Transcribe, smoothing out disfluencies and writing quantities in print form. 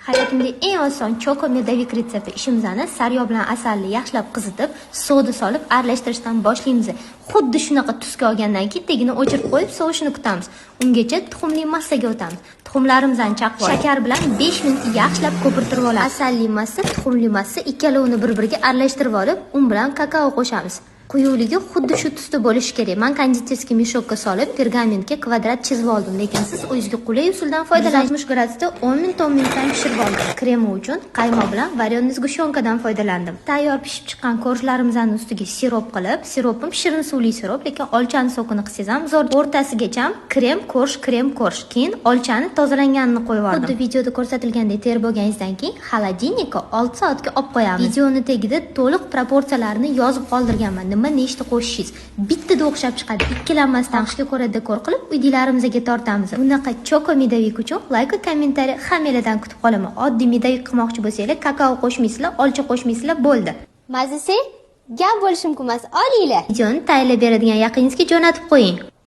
Hayotimda eng oson choko medavik retsepti ishimizni sariyog' bilan asalni yaxshilab qizitib, soda solib aralashtirishdan boshlaymiz. Xuddi shunaqa tusga olgandan keyin tagini o'chirib qo'yib, sovishini kutamiz. Ungacha tuxumli massaga o'tamiz. Tuxumlarimizni chaqib, shakar bilan 5 minut yaxshilab ko'pirtirib olamiz. Asalli massa, tuxumli massa ikkalovini bir-biriga aralashtirib olib, un bilan kakao qo'shamiz. Quyuqligi xuddi shu tusda bo'lishi kerak. Men konditerskiy meshokka solib, pergamentga kvadrat chizib oldim, lekin siz o'zingizga qulay usuldan foydalaning. 160 gradusda 10 minutdan pishirib oldim. Kremi uchun qaymoq bilan varyonniy sgushyonkadan foydalandim. Tayyor pishib chiqqan korjlarimizning ustiga sirop qilib, siropim shirin suvli sirop, lekin olchani sokini qilsangiz ham zo'r. O'rtasigacha krem, korj. Keyin olchani tozalanganini qo'yib yubordim. Xuddi videoda ko'rsatilgandek ter bo'lganingizdan keyin xolodilnikka 6 soatga olib qo'yamiz. Videoni tagida to'liq proporsiyalarni yozib qoldirganman. Nima nechta qo'shishingiz bittada o'xshab chiqadi. Ikkilanmasdan qishga ko'ra dekor qilib uydilarimizga tortamiz. Bunaqa choko medavik uchun like va kommentariy hammalardan kutib qolaman. Oddiy medavik qilmoqchi bo'lsanglar, kakao qo'shmaysizlar, olcha qo'shmaysizlar, bo'ldi. Mazasi gap bo'lishi mumkin emas. Olinglar. Videoni tayyorlab beradigan yaqiningizga jo'natib qo'ying.